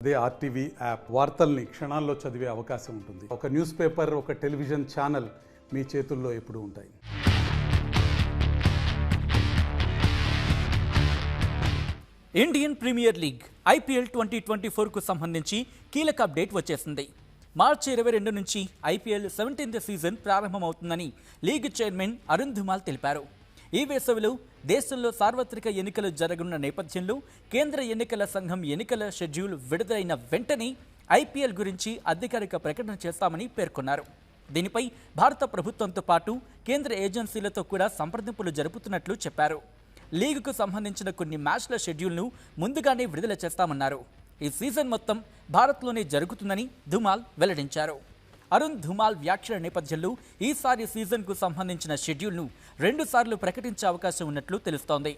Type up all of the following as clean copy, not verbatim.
అదే RTV app వార్తల్ని క్షణాల్లో చదివే అవకాశం ఉంటుంది. ఒక న్యూస్ పేపర్, ఒక టెలివిజన్ ఛానల్ మీ చేతుల్లో ఎప్పుడూ ఉంటాయి. ఇండియన్ ప్రీమియర్ లీగ్ ఐపీఎల్ 2024కు సంబంధించి కీలక అప్డేట్ వచ్చేసింది. మార్చి 22 నుంచి ఐపీఎల్ 17th సీజన్ ప్రారంభమవుతుందని లీగ్ చైర్మన్ అరుణ్ ధుమాల్ తెలిపారు. ఈ వేసవిలో దేశంలో సార్వత్రిక ఎన్నికలు జరగనున్న నేపథ్యంలో కేంద్ర ఎన్నికల సంఘం ఎన్నికల షెడ్యూల్ విడుదలైన వెంటనే ఐపీఎల్ గురించి అధికారిక ప్రకటన చేస్తామని పేర్కొన్నారు. దీనిపై భారత ప్రభుత్వంతో పాటు కేంద్ర ఏజెన్సీలతో కూడా సంప్రదింపులు జరుపుతున్నట్లు చెప్పారు. లీగుకు సంబంధించిన కొన్ని మ్యాచ్ల షెడ్యూల్ను ముందుగానే విడుదల చేస్తామన్నారు. ఈ సీజన్ మొత్తం భారత్లోనే జరుగుతుందని ధుమాల్ వెల్లడించారు. అరుణ్ ధుమాల్ వ్యాఖ్యల నేపథ్యంలో ఈసారి సీజన్కు సంబంధించిన షెడ్యూల్ను 2 సార్లు ప్రకటించే అవకాశం ఉన్నట్లు తెలుస్తోంది.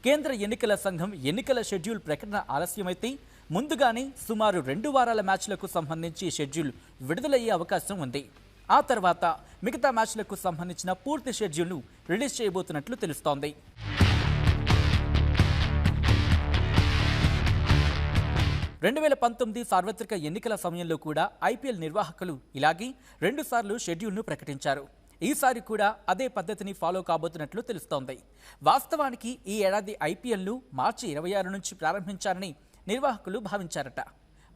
కేంద్ర ఎన్నికల సంఘం ఎన్నికల షెడ్యూల్ ప్రకటన ఆలస్యమైతే ముందుగానే సుమారు 2 వారాల మ్యాచ్లకు సంబంధించి షెడ్యూల్ విడుదలయ్యే అవకాశం ఉంది. ఆ తర్వాత మిగతా మ్యాచ్లకు సంబంధించిన పూర్తి షెడ్యూల్ను రిలీజ్ చేయబోతున్నట్లు తెలుస్తోంది. 2019 సార్వత్రిక ఎన్నికల సమయంలో కూడా ఐపీఎల్ నిర్వాహకులు ఇలాగే 2 సార్లు షెడ్యూల్ను ప్రకటించారు. ఈసారి కూడా అదే పద్ధతిని ఫాలో కాబోతున్నట్లు తెలుస్తోంది. వాస్తవానికి ఈ ఏడాది ఐపీఎల్ను మార్చి 26 నుంచి ప్రారంభించారని నిర్వాహకులు భావించారట.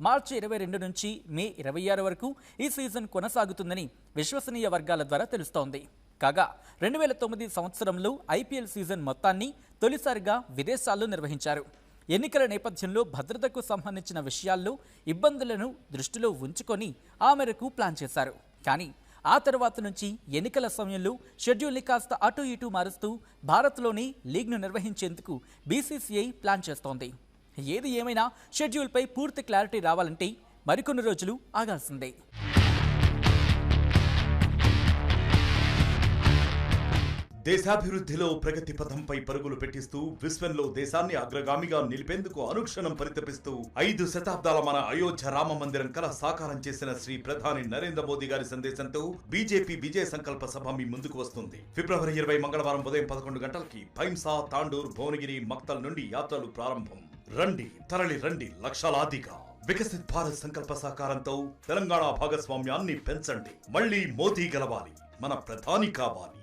మార్చి 22 నుంచి మే 26 వరకు ఈ సీజన్ కొనసాగుతుందని విశ్వసనీయ వర్గాల ద్వారా తెలుస్తోంది. కాగా 2009 సంవత్సరంలో ఐపీఎల్ సీజన్ మొత్తాన్ని తొలిసారిగా విదేశాల్లో నిర్వహించారు. ఎన్నికల నేపథ్యంలో భద్రతకు సంబంధించిన విషయాల్లో ఇబ్బందులను దృష్టిలో ఉంచుకొని ఆ మేరకు ప్లాన్ చేశారు. కానీ ఆ తర్వాత నుంచి ఎన్నికల సమయంలో షెడ్యూల్ని కాస్త అటు ఇటు మారుస్తూ భారత్లోని లీగ్ను నిర్వహించేందుకు బీసీసీఐ ప్లాన్ చేస్తోంది. ఏది ఏమైనా షెడ్యూల్పై పూర్తి క్లారిటీ రావాలంటే మరికొన్ని రోజులు ఆగాల్సిందే. దేశాభివృద్ధిలో ప్రగతి పథంపై పరుగులు పెట్టిస్తూ విశ్వంలో దేశాన్ని అగ్రగామిగా నిలిపేందుకు అనుక్షణం పరితపిస్తూ 5 శతాబ్దాల మన అయోధ్య రామ మందిరం కల సాకారం చేసిన శ్రీ ప్రధాని నరేంద్ర మోదీ గారి సందేశంతో బీజేపీ విజయ సంకల్ప సభ మీ ముందుకు వస్తుంది. ఫిబ్రవరి 20 మంగళవారం ఉదయం 11 గంటలకి భైంసా, తాండూర్, భువనగిరి, మక్తల్ నుండి యాత్రలు ప్రారంభం. రండి, తరలి రండి, లక్షలాదిగా. వికసిత్ భారత్ సంకల్ప సాకారంతో తెలంగాణ భాగస్వామ్యాన్ని పెంచండి. మళ్ళీ మోదీ గెలవాలి, మన ప్రధాని కావాలి.